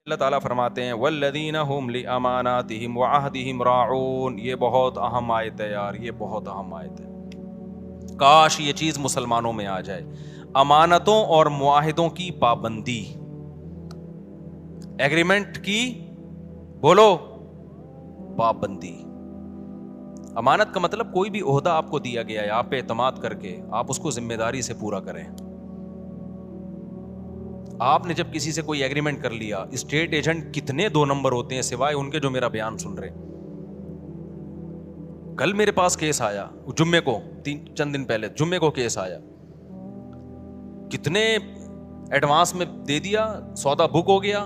اللہ تعالیٰ فرماتے ہیں والذین هم لأماناتهم وعہدهم راعون. یہ بہت اہم آیت ہے یار, یہ بہت اہم آیت ہے. کاش یہ چیز مسلمانوں میں آ جائے. امانتوں اور معاہدوں کی پابندی, ایگریمنٹ کی بولو پابندی. امانت کا مطلب کوئی بھی عہدہ آپ کو دیا گیا ہے, آپ پہ اعتماد کر کے آپ اس کو ذمہ داری سے پورا کریں. آپ نے جب کسی سے کوئی ایگریمنٹ کر لیا, اسٹیٹ ایجنٹ کتنے 2 نمبر ہوتے ہیں سوائے ان کے جو میرا بیان سن رہے. کل میرے پاس کیس آیا, جمعے کو, چند دن پہلے جمعے کو کیس آیا, کتنے ایڈوانس میں دے دیا, سودا بک ہو گیا.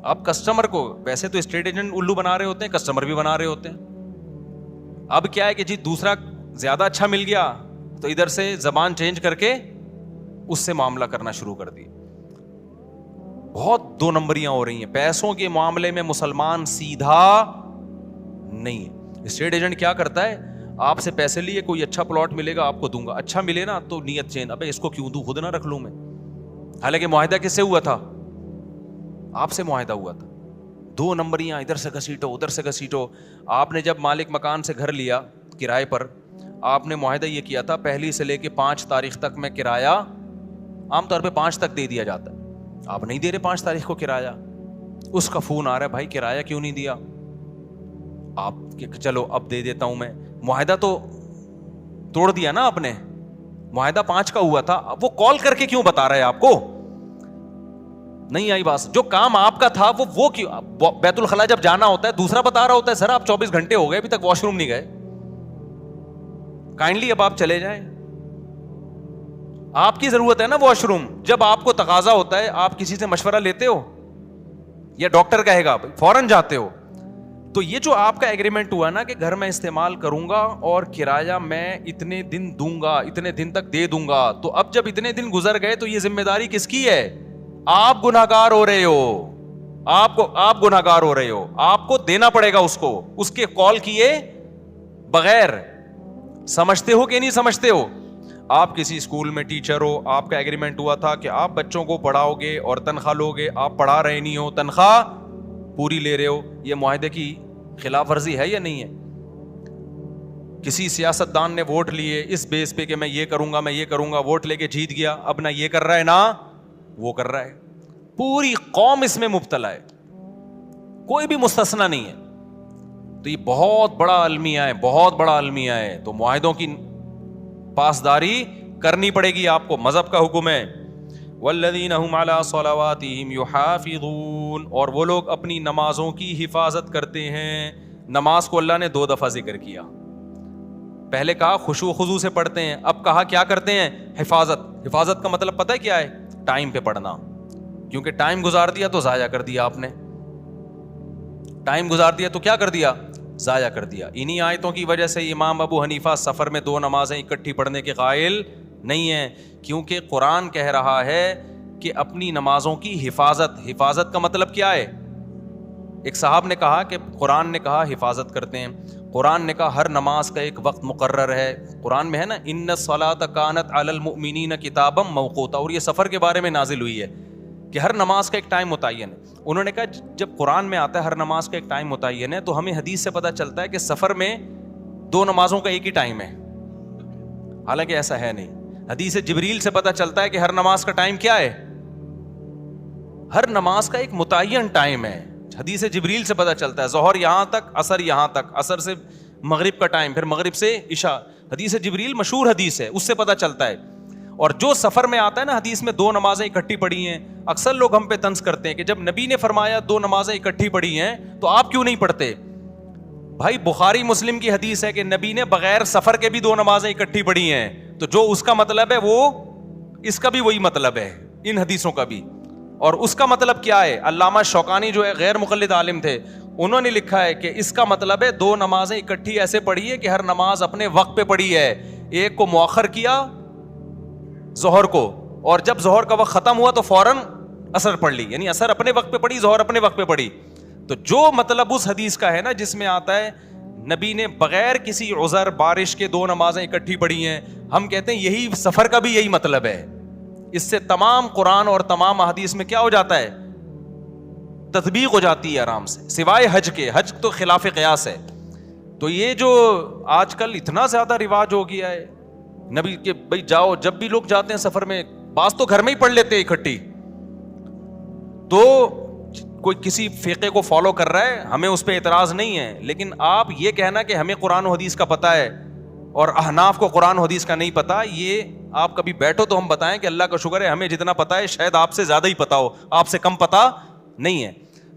اب کسٹمر کو, ویسے تو اسٹیٹ ایجنٹ الو بنا رہے ہوتے ہیں, کسٹمر بھی بنا رہے ہوتے ہیں. اب کیا ہے کہ جی دوسرا زیادہ اچھا مل گیا تو ادھر سے زبان چینج کر کے اس سے معاملہ کرنا شروع کر دی. بہت 2 نمبریاں ہو رہی ہیں پیسوں کے معاملے میں. مسلمان سیدھا نہیں ہے. اسٹیٹ ایجنٹ کیا کرتا ہے, آپ سے پیسے لیے, کوئی اچھا پلاٹ ملے گا آپ کو دوں گا, اچھا ملے نا تو نیت چینج, ابے اس کو کیوں دوں, خود نہ رکھ لوں میں. حالانکہ معاہدہ کس سے ہوا تھا, آپ سے معاہدہ ہوا تھا. 2 نمبریاں ادھر سے گھسیٹو ادھر سے گھسیٹو. آپ نے جب مالک مکان سے گھر لیا کرائے پر, آپ نے معاہدہ یہ کیا تھا 1 سے لے کے 5 تاریخ تک میں کرایہ, عام طور پہ 5 تک دے دیا جاتا ہے, آپ نہیں دے رہے 5 تاریخ کو کرایہ. اس کا فون آ رہا ہے, بھائی کرایہ کیوں نہیں دیا. آپ چلو اب دے دیتا ہوں میں. معاہدہ تو توڑ دیا نا آپ نے, معاہدہ 5 کا ہوا تھا, وہ کال کر کے کیوں بتا رہا ہے آپ کو. نہیں آئی بات. جو کام آپ کا تھا وہ کیوں, بیت الخلا جب جانا ہوتا ہے دوسرا بتا رہا ہوتا ہے, سر آپ 24 گھنٹے ہو گئے ابھی تک واش روم نہیں گئے, کائنڈلی اب آپ چلے جائیں. آپ کی ضرورت ہے نا واش روم, جب آپ کو تقاضا ہوتا ہے آپ کسی سے مشورہ لیتے ہو یا ڈاکٹر کہے گا فوراً جاتے ہو. تو یہ جو آپ کا ایگریمنٹ ہوا نا کہ گھر میں استعمال کروں گا اور کرایہ میں اتنے دن دوں گا, اتنے دن تک دے دوں گا, تو اب جب اتنے دن گزر گئے تو یہ ذمہ داری کس کی ہے. آپ گناہگار ہو رہے ہو, آپ گناہگار ہو رہے ہو, آپ کو دینا پڑے گا اس کو, اس کے کال کیے بغیر. سمجھتے ہو کہ نہیں سمجھتے ہو. آپ کسی اسکول میں ٹیچر ہو, آپ کا ایگریمنٹ ہوا تھا کہ آپ بچوں کو پڑھاؤ گے اور تنخواہ لو گے, آپ پڑھا رہے نہیں ہو, تنخواہ پوری لے رہے ہو. یہ معاہدے کی خلاف ورزی ہے یا نہیں ہے. کسی سیاست دان نے ووٹ لیے اس بیس پہ کہ میں یہ کروں گا میں یہ کروں گا, ووٹ لے کے جیت گیا, اب نہ یہ کر رہا ہے نہ وہ کر رہا ہے, پوری قوم اس میں مبتلا ہے, کوئی بھی مستثنا نہیں ہے. تو یہ بہت بڑا المیہ ہے, بہت بڑا المیہ ہے. تو معاہدوں کی پاسداری کرنی پڑے گی آپ کو, مذہب کا حکم ہے. والذین هم علی صلواتہم یحافظون, اور وہ لوگ اپنی نمازوں کی حفاظت کرتے ہیں. نماز کو اللہ نے 2 دفعہ ذکر کیا, پہلے کہا خشوع و خضوع سے پڑھتے ہیں, اب کہا کیا کرتے ہیں, حفاظت. حفاظت کا مطلب پتہ ہے کیا ہے, ٹائم پہ پڑھنا. کیونکہ ٹائم گزار دیا تو ضائع کر دیا آپ نے, ٹائم گزار دیا تو کیا کر دیا, ضائع کر دیا. انہی آیتوں کی وجہ سے امام ابو حنیفہ سفر میں 2 نمازیں اکٹھی پڑھنے کے قائل نہیں ہیں, کیونکہ قرآن کہہ رہا ہے کہ اپنی نمازوں کی حفاظت. حفاظت کا مطلب کیا ہے. ایک صاحب نے کہا کہ قرآن نے کہا حفاظت کرتے ہیں, قرآن نے کہا ہر نماز کا ایک وقت مقرر ہے. قرآن میں ہے نا ان الصلاۃ کانت علی المؤمنین کتابا موقوتا, اور یہ سفر کے بارے میں نازل ہوئی ہے کہ ہر نماز کا ایک ٹائم متعین ہے. انہوں نے کہا جب قرآن میں آتا ہے ہر نماز کا ایک ٹائم متعین ہے, تو ہمیں حدیث سے پتہ چلتا ہے کہ سفر میں 2 نمازوں کا ایک ہی ٹائم ہے. حالانکہ ایسا ہے نہیں. حدیث جبریل سے پتہ چلتا ہے کہ ہر نماز کا ٹائم کیا ہے, ہر نماز کا ایک متعین ٹائم ہے. حدیث جبریل سے پتہ چلتا ہے ظہر یہاں تک, عصر یہاں تک, عصر سے مغرب کا ٹائم, پھر مغرب سے عشاء. حدیث جبریل مشہور حدیث ہے, اس سے پتہ چلتا ہے. اور جو سفر میں آتا ہے نا حدیث میں 2 نمازیں اکٹھی پڑھی ہیں, اکثر لوگ ہم پہ طنز کرتے ہیں کہ جب نبی نے فرمایا 2 نمازیں اکٹھی پڑھی ہیں تو آپ کیوں نہیں پڑھتے. بھائی بخاری مسلم کی حدیث ہے کہ نبی نے بغیر سفر کے بھی 2 نمازیں اکٹھی پڑھی ہیں, تو جو اس کا مطلب ہے وہ اس کا بھی وہی مطلب ہے, ان حدیثوں کا بھی. اور اس کا مطلب کیا ہے, علامہ شوکانی جو ہے غیر مقلد عالم تھے, انہوں نے لکھا ہے کہ اس کا مطلب ہے 2 نمازیں اکٹھی ایسے پڑھی ہے کہ ہر نماز اپنے وقت پہ پڑھی ہے. ایک کو مؤخر کیا ظہر کو, اور جب ظہر کا وقت ختم ہوا تو فوراً عصر پڑھ لی, یعنی عصر اپنے وقت پہ پڑھی, ظہر اپنے وقت پہ پڑھی. تو جو مطلب اس حدیث کا ہے نا جس میں آتا ہے نبی نے بغیر کسی عذر بارش کے 2 نمازیں اکٹھی پڑھی ہیں, ہم کہتے ہیں یہی سفر کا بھی یہی مطلب ہے. اس سے تمام قرآن اور تمام احادیث میں کیا ہو جاتا ہے, تطبیق ہو جاتی ہے آرام سے, سوائے حج کے. حج تو خلاف قیاس ہے. تو یہ جو آج کل اتنا زیادہ رواج ہو گیا ہے نبی کے, بھائی جاؤ, جب بھی لوگ جاتے ہیں سفر میں, بعض تو گھر میں ہی پڑھ لیتے ہیں اکٹھی. تو کوئی کسی فقہ کو فالو کر رہا ہے, ہمیں اس پہ اعتراض نہیں ہے, لیکن آپ یہ کہنا کہ ہمیں قرآن و حدیث کا پتہ ہے اور احناف کو قرآن و حدیث کا نہیں پتا, یہ آپ کبھی بیٹھو تو ہم بتائیں کہ اللہ کا شکر ہے ہمیں جتنا پتا ہے شاید آپ سے زیادہ ہی پتا ہو, آپ سے کم پتا نہیں ہے.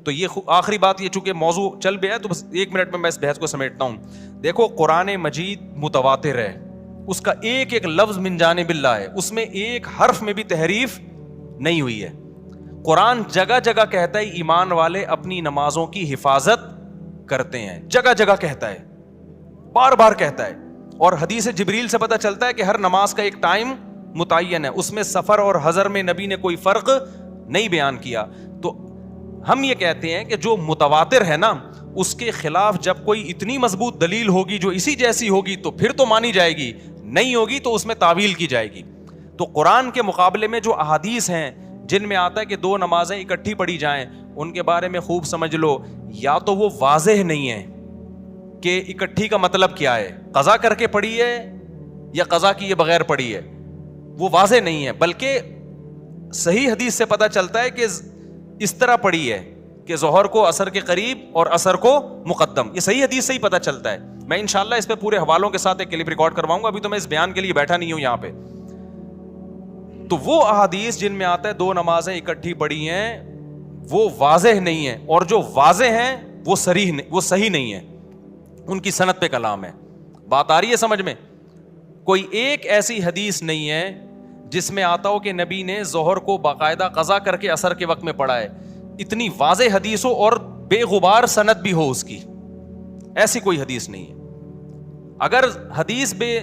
تو یہ آخری بات, یہ چونکہ موضوع چل بھی ہے تو بس 1 منٹ میں اس بحث کو سمیٹتا ہوں. دیکھو قرآن مجید متواتر ہے, اس کا ایک ایک لفظ من جانب اللہ ہے, اس میں ایک حرف میں بھی تحریف نہیں ہوئی ہے. قرآن جگہ جگہ کہتا ہے ایمان والے اپنی نمازوں کی حفاظت کرتے ہیں, جگہ جگہ کہتا ہے, بار بار کہتا ہے. اور حدیث جبریل سے پتہ چلتا ہے کہ ہر نماز کا ایک ٹائم متعین ہے, اس میں سفر اور حضر میں نبی نے کوئی فرق نہیں بیان کیا. تو ہم یہ کہتے ہیں کہ جو متواتر ہے نا, اس کے خلاف جب کوئی اتنی مضبوط دلیل ہوگی جو اسی جیسی ہوگی تو پھر تو مانی جائے گی, نہیں ہوگی تو اس میں تعویل کی جائے گی. تو قرآن کے مقابلے میں جو احادیث ہیں جن میں آتا ہے کہ 2 نمازیں اکٹھی پڑھی جائیں, ان کے بارے میں خوب سمجھ لو, یا تو وہ واضح نہیں ہے کہ اکٹھی کا مطلب کیا ہے, قضا کر کے پڑھی ہے یا قضا کیے بغیر پڑھی ہے, وہ واضح نہیں ہے. بلکہ صحیح حدیث سے پتہ چلتا ہے کہ اس طرح پڑھی ہے کہ ظہر کو عصر کے قریب اور عصر کو مقدم, یہ صحیح حدیث سے ہی پتہ چلتا ہے. میں انشاءاللہ اس پہ پورے حوالوں کے ساتھ ایک کلپ ریکارڈ کرواؤں گا, ابھی تو میں اس بیان کے لیے بیٹھا نہیں ہوں یہاں پہ. تو وہ احادیث جن میں آتا ہے 2 نمازیں اکٹھی پڑھی ہیں وہ واضح نہیں ہے, اور جو واضح ہیں وہ صحیح نہیں ہے, ان کی سند پہ کلام ہے. بات آ رہی ہے سمجھ میں؟ کوئی ایک ایسی حدیث نہیں ہے جس میں آتا ہو کہ نبی نے ظہر کو باقاعدہ قضا کر کے عصر کے وقت میں پڑھا ہے. اتنی واضح حدیث ہو اور بے غبار سند بھی ہو اس کی, ایسی کوئی حدیث نہیں ہے. اگر حدیث بے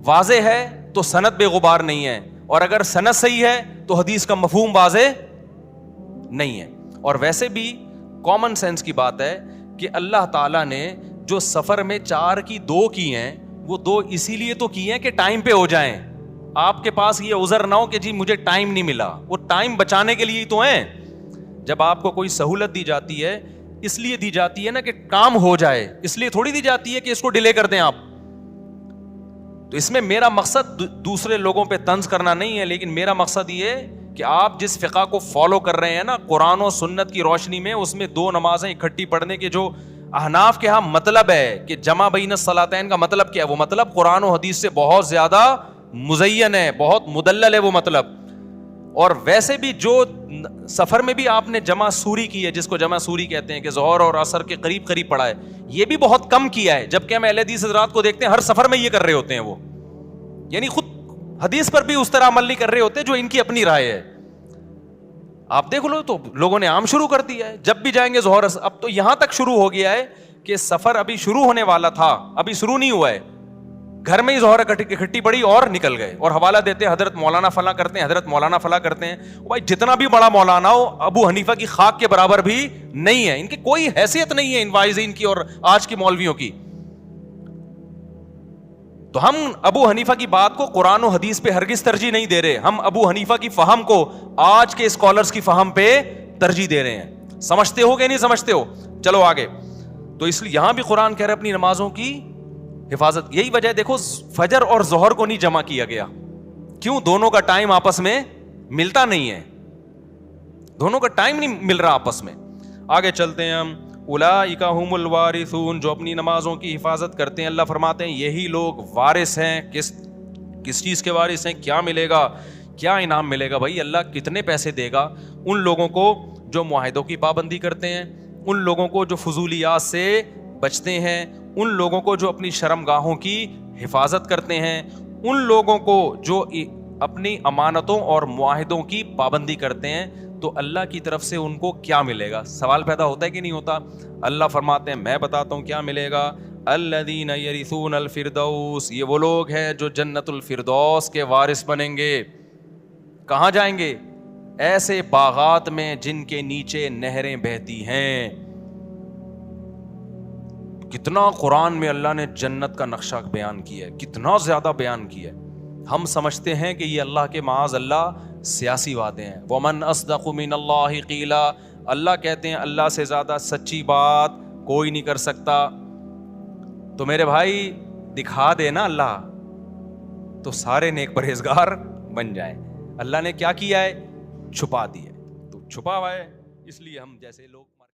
واضح ہے تو سند بے غبار نہیں ہے, اور اگر سند صحیح ہے تو حدیث کا مفہوم واضح نہیں ہے. اور ویسے بھی کامن سینس کی بات ہے کہ اللہ تعالیٰ نے جو سفر میں 4 کی 2 کی ہیں, وہ 2 اسی لیے تو کی ہیں کہ ٹائم پہ ہو جائیں. آپ کے پاس یہ عذر نہ ہو کہ جی مجھے ٹائم نہیں ملا, وہ ٹائم بچانے کے لیے ہی تو ہیں. جب آپ کو کوئی سہولت دی جاتی ہے اس لیے دی جاتی ہے نا کہ کام ہو جائے, اس لیے تھوڑی دی جاتی ہے کہ اس کو ڈیلے کر دیں آپ. تو اس میں میرا مقصد دوسرے لوگوں پہ طنز کرنا نہیں ہے, لیکن میرا مقصد یہ کہ آپ جس فقہ کو فالو کر رہے ہیں نا قرآن و سنت کی روشنی میں, اس میں 2 نمازیں اکٹھی پڑھنے کے جو احناف کے ہاں مطلب ہے کہ جمع بین الصلاتین کا مطلب کیا ہے, وہ مطلب قرآن و حدیث سے بہت زیادہ مزین ہے, بہت مدلل ہے وہ مطلب. اور ویسے بھی جو سفر میں بھی آپ نے جمع سوری کی ہے, جس کو جمع سوری کہتے ہیں کہ ظہر اور عصر کے قریب قریب پڑھا ہے, یہ بھی بہت کم کیا ہے. جبکہ ہم اہل حدیث حضرات کو دیکھتے ہیں ہر سفر میں یہ کر رہے ہوتے ہیں, وہ یعنی خود حدیث پر بھی اس طرح عمل نہیں کر رہے ہوتے جو ان کی اپنی رائے ہے. آپ دیکھ لو تو لوگوں نے عام شروع کر دیا ہے, جب بھی جائیں گے ظہر. اب تو یہاں تک شروع ہو گیا ہے کہ سفر ابھی شروع ہونے والا تھا, ابھی شروع نہیں ہوا ہے, گھر میں ہی ظہر اکٹھی پڑی اور نکل گئے, اور حوالہ دیتے ہیں حضرت مولانا فلاں کرتے ہیں, حضرت مولانا فلاں کرتے ہیں. بھائی جتنا بھی بڑا مولانا ہو ابو حنیفہ کی خاک کے برابر بھی نہیں ہے, ان کی کوئی حیثیت نہیں ہے ان واعظین کی اور آج کی مولویوں کی. تو ہم ابو حنیفہ کی بات کو قرآن و حدیث پہ ہرگز ترجیح نہیں دے رہے, ہم ابو حنیفہ کی فہم کو آج کے اسکالرز کی فہم پہ ترجیح دے رہے ہیں. سمجھتے ہو کہ نہیں سمجھتے ہو؟ چلو آگے. تو اس لیے یہاں بھی قرآن کہہ رہے اپنی نمازوں کی حفاظت. یہی وجہ دیکھو فجر اور ظہر کو نہیں جمع کیا گیا, کیوں؟ دونوں کا ٹائم آپس میں ملتا نہیں ہے, دونوں کا ٹائم نہیں مل رہا آپس میں. آگے چلتے ہیں ہم. اولئک هم الوارثون, جو اپنی نمازوں کی حفاظت کرتے ہیں, اللہ فرماتے ہیں یہی لوگ وارث ہیں. کس چیز کے وارث ہیں؟ کیا ملے گا, کیا انعام ملے گا؟ بھائی اللہ کتنے پیسے دے گا ان لوگوں کو جو معاہدوں کی پابندی کرتے ہیں, ان لوگوں کو جو فضولیات سے بچتے ہیں, ان لوگوں کو جو اپنی شرمگاہوں کی حفاظت کرتے ہیں, ان لوگوں کو جو اپنی امانتوں اور معاہدوں کی پابندی کرتے ہیں. تو اللہ کی طرف سے ان کو کیا ملے گا؟ سوال پیدا ہوتا ہے کہ نہیں ہوتا؟ اللہ فرماتے ہیں میں بتاتا ہوں کیا ملے گا. الذین یرثون الفردوس, یہ وہ لوگ ہیں جو جنت الفردوس کے وارث بنیں گے. کہاں جائیں گے؟ ایسے باغات میں جن کے نیچے نہریں بہتی ہیں. کتنا قرآن میں اللہ نے جنت کا نقشہ بیان کیا ہے, کتنا زیادہ بیان کیا ہے. ہم سمجھتے ہیں کہ یہ اللہ کے معاذ اللہ سیاسی وعدے ہیں. وَمَنْ أَصْدَقُ مِنَ اللَّهِ قِيلًا, اللہ کہتے ہیں اللہ سے زیادہ سچی بات کوئی نہیں کر سکتا. تو میرے بھائی دکھا دے نا اللہ, تو سارے نیک پرہیزگار بن جائیں. اللہ نے کیا کیا ہے؟ چھپا دیا ہے. تو چھپا ہوا ہے, اس لیے ہم جیسے لوگ